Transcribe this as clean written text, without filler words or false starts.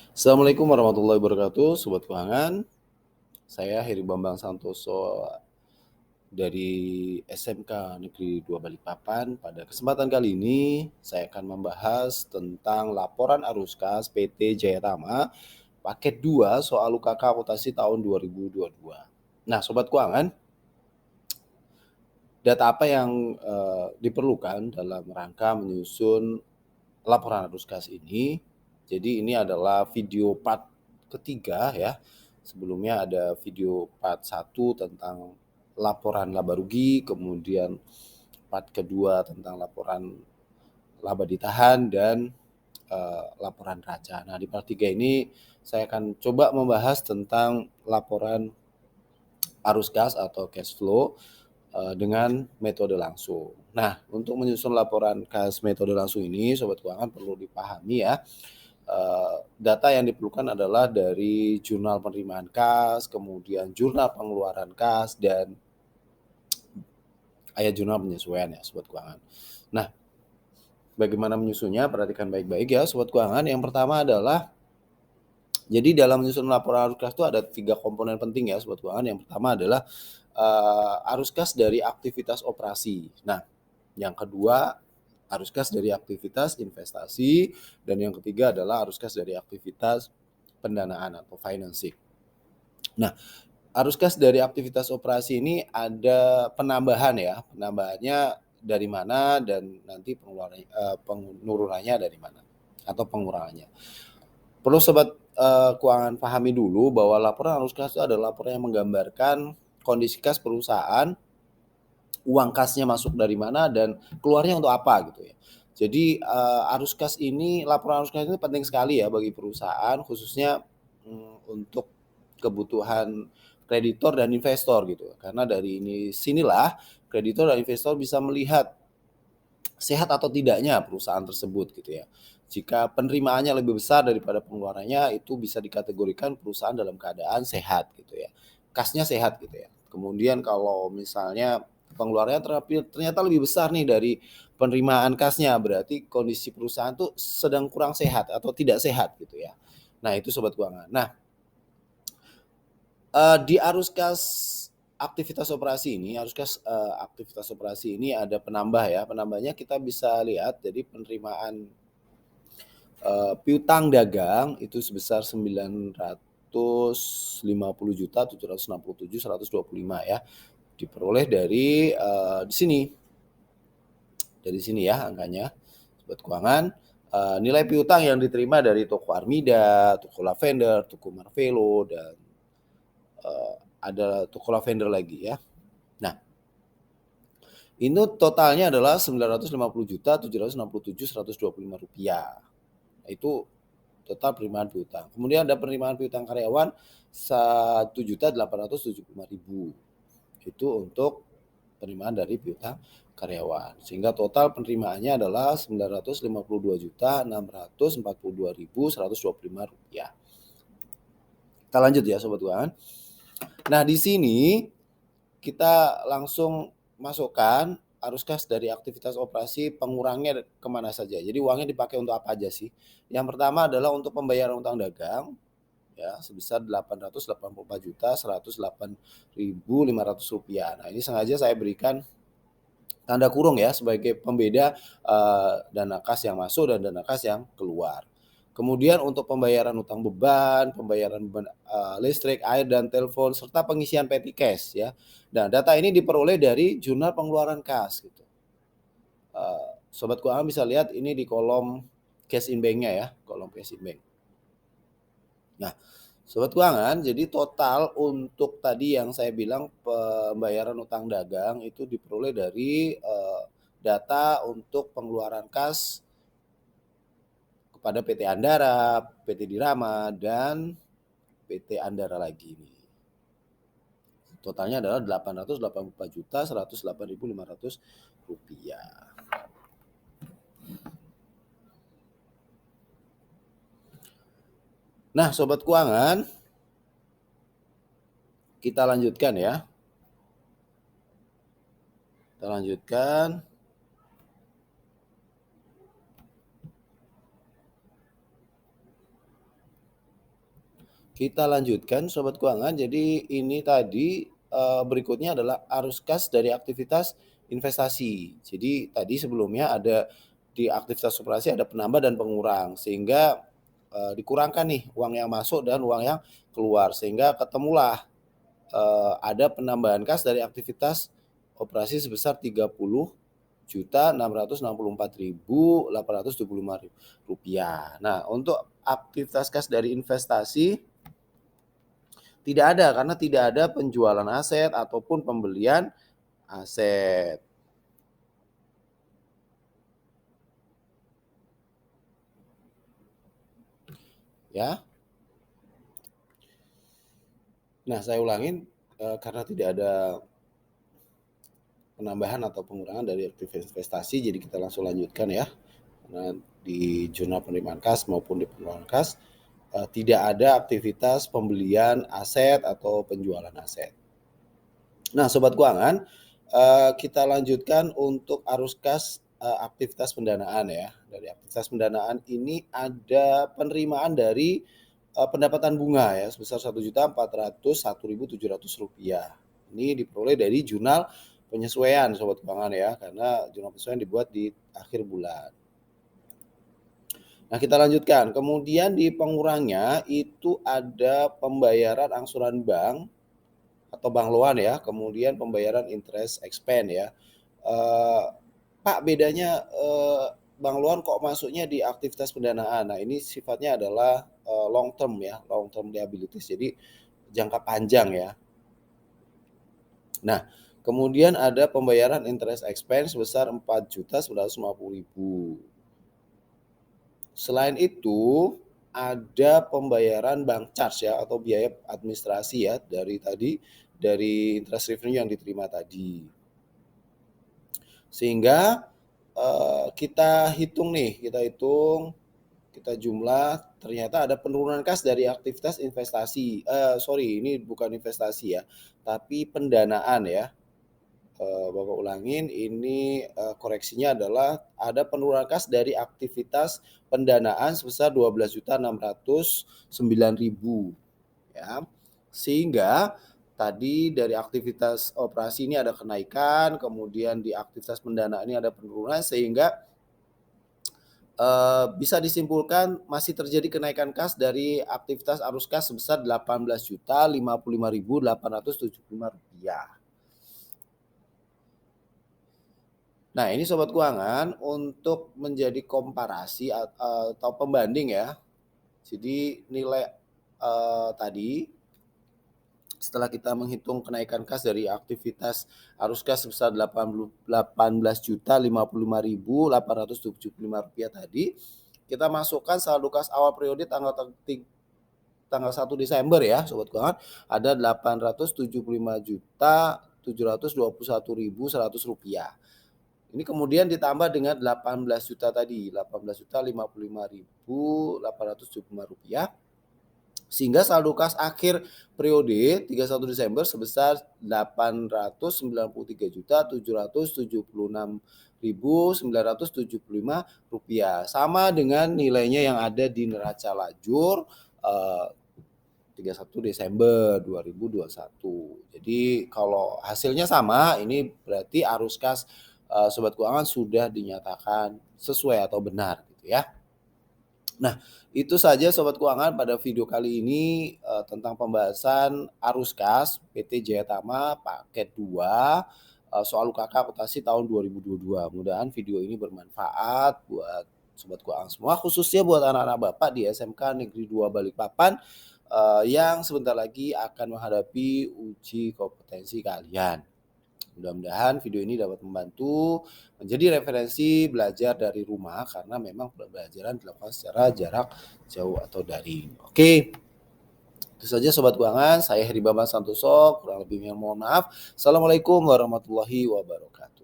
Assalamualaikum warahmatullahi wabarakatuh, Sobat Keuangan. Saya Heri Bambang Santoso dari SMK Negeri 2 Balikpapan. Pada kesempatan kali ini, saya akan membahas tentang laporan arus kas PT Jaya Tama paket 2 soal UKK akuntansi tahun 2022. Nah, Sobat Keuangan, data apa yang diperlukan dalam rangka menyusun laporan arus kas ini? Jadi ini adalah video part ketiga ya. Sebelumnya ada video part 1 tentang laporan laba rugi, kemudian part kedua tentang laporan laba ditahan dan laporan neraca. Nah, di part 3 ini saya akan coba membahas tentang laporan arus kas atau cash flow dengan metode langsung. Nah, untuk menyusun laporan kas metode langsung ini, Sobat Keuangan perlu dipahami ya, data yang diperlukan adalah dari jurnal penerimaan kas, kemudian jurnal pengeluaran kas, dan ayat jurnal penyesuaian ya, Sobat Keuangan. Nah, bagaimana menyusunnya? Perhatikan baik-baik ya, Sobat Keuangan. Yang pertama adalah, jadi dalam menyusun laporan arus kas itu ada 3 komponen penting ya, Sobat Keuangan. Yang pertama adalah arus kas dari aktivitas operasi. Nah, yang kedua arus kas dari aktivitas investasi, dan yang ketiga adalah arus kas dari aktivitas pendanaan atau financing. Nah, arus kas dari aktivitas operasi ini ada penambahan ya, penambahannya dari mana dan nanti penurunannya dari mana atau pengurangannya. Perlu Sobat Keuangan pahami dulu bahwa laporan arus kas itu adalah laporan yang menggambarkan kondisi kas perusahaan, uang kasnya masuk dari mana dan keluarnya untuk apa gitu ya. Jadi arus kas ini, laporan arus kas ini penting sekali ya bagi perusahaan, khususnya untuk kebutuhan kreditor dan investor gitu. Karena dari sinilah kreditor dan investor bisa melihat sehat atau tidaknya perusahaan tersebut gitu ya. Jika penerimaannya lebih besar daripada pengeluarannya, itu bisa dikategorikan perusahaan dalam keadaan sehat gitu ya. Kasnya sehat gitu ya. Kemudian kalau misalnya pengeluarannya ternyata lebih besar nih dari penerimaan kasnya, berarti kondisi perusahaan tuh sedang kurang sehat atau tidak sehat gitu ya. Nah, itu Sobat Keuangan. Nah, di arus kas aktivitas operasi ini ada penambah ya. Penambahnya kita bisa lihat, jadi penerimaan piutang dagang itu sebesar 950.767.125 ya. Diperoleh dari di sini. Dari sini ya angkanya, Sobat Keuangan. Nilai piutang yang diterima dari toko Armida, toko Lavender, toko Marvelo, dan ada toko Lavender lagi ya. Nah, ini totalnya adalah Rp950.767.125. Itu total penerimaan piutang. Kemudian ada penerimaan piutang karyawan 1.875.000. Itu untuk penerimaan dari piutang karyawan. Sehingga total penerimaannya adalah Rp952.642.125. Kita lanjut ya Sobat Keuangan. Nah, di sini kita langsung masukkan arus kas dari aktivitas operasi, pengurangnya kemana saja. Jadi uangnya dipakai untuk apa aja sih? Yang pertama adalah untuk pembayaran utang dagang ya sebesar Rp884.108.500. Nah, ini sengaja saya berikan tanda kurung ya sebagai pembeda dana kas yang masuk dan dana kas yang keluar. Kemudian untuk pembayaran utang beban, pembayaran beban listrik, air, dan telepon, serta pengisian petty cash ya. Nah, data ini diperoleh dari jurnal pengeluaran kas gitu. Sobat Keuangan bisa lihat ini di kolom cash in bank-nya ya, kolom cash in bank. Nah, Sobat Keuangan, jadi total untuk tadi yang saya bilang pembayaran utang dagang itu diperoleh dari data untuk pengeluaran kas kepada PT Andara, PT Dirama, dan PT Andara lagi ini. Totalnya adalah Rp884.108.500. Nah, Sobat Keuangan, kita lanjutkan ya. Kita lanjutkan. Kita lanjutkan sobat keuangan. Jadi ini tadi berikutnya adalah arus kas dari aktivitas investasi. Jadi tadi sebelumnya ada di aktivitas operasi ada penambah dan pengurang sehingga dikurangkan nih uang yang masuk dan uang yang keluar sehingga ketemulah ada penambahan kas dari aktivitas operasi sebesar 30.664.825 rupiah. Nah, untuk aktivitas kas dari investasi tidak ada karena tidak ada penjualan aset ataupun pembelian aset. Ya. Nah, saya ulangin karena tidak ada penambahan atau pengurangan dari aktivitas investasi, jadi kita langsung lanjutkan ya. Nah, di jurnal penerimaan kas maupun di pengeluaran kas tidak ada aktivitas pembelian aset atau penjualan aset. Nah, sobat keuangan, kita lanjutkan untuk arus kas aktivitas pendanaan ya. Dari aktivitas pendanaan ini ada penerimaan dari pendapatan bunga ya sebesar Rp1.401.700. Ini diperoleh dari jurnal penyesuaian sobat keuangan ya, karena jurnal penyesuaian dibuat di akhir bulan. Nah, kita lanjutkan. Kemudian di pengurangnya itu ada pembayaran angsuran bank atau bank loan ya, kemudian pembayaran interest expense ya. Pak, bedanya bank loan kok masuknya di aktivitas pendanaan? Nah, ini sifatnya adalah long term ya, long term liabilities, jadi jangka panjang ya. Nah, kemudian ada pembayaran interest expense sebesar 4.950.000. Selain itu ada pembayaran bank charge ya atau biaya administrasi ya dari interest revenue yang diterima tadi. Sehingga kita hitung, kita jumlah, ternyata ada penurunan kas dari aktivitas investasi. Ini bukan investasi ya, tapi pendanaan ya. Bapak ulangin, ini koreksinya adalah ada penurunan kas dari aktivitas pendanaan sebesar 12.609.000 ya. Sehingga tadi dari aktivitas operasi ini ada kenaikan, kemudian di aktivitas pendanaan ini ada penurunan sehingga bisa disimpulkan masih terjadi kenaikan kas dari aktivitas arus kas sebesar Rp18.055.875. Nah, ini sobat keuangan untuk menjadi komparasi atau pembanding ya. Jadi nilai tadi setelah kita menghitung kenaikan kas dari aktivitas arus kas sebesar Rp18.055.875 tadi, kita masukkan saldo kas awal periode tanggal 1 Desember ya sobat keuangan, ada Rp875.721.100 Ini kemudian ditambah dengan 18 juta tadi, Rp18.055.875, sehingga saldo kas akhir periode 31 Desember sebesar Rp893.776.975, sama dengan nilainya yang ada di neraca lajur 31 Desember 2021. Jadi kalau hasilnya sama, ini berarti arus kas sobat keuangan sudah dinyatakan sesuai atau benar gitu ya. Nah, itu saja sobat keuangan pada video kali ini tentang pembahasan arus kas PT Jaya Tama paket 2 soal UKK akuntansi tahun 2022. Mudah-mudahan video ini bermanfaat buat sobat keuangan semua, khususnya buat anak-anak Bapak di SMK Negeri 2 Balikpapan yang sebentar lagi akan menghadapi uji kompetensi kalian. Mudah-mudahan video ini dapat membantu menjadi referensi belajar dari rumah karena memang pembelajaran dilakukan secara jarak jauh atau daring. Oke. Itu saja sobat keuangan, saya Heri Bambang Santoso, kurang lebihnya mohon maaf. Assalamualaikum warahmatullahi wabarakatuh.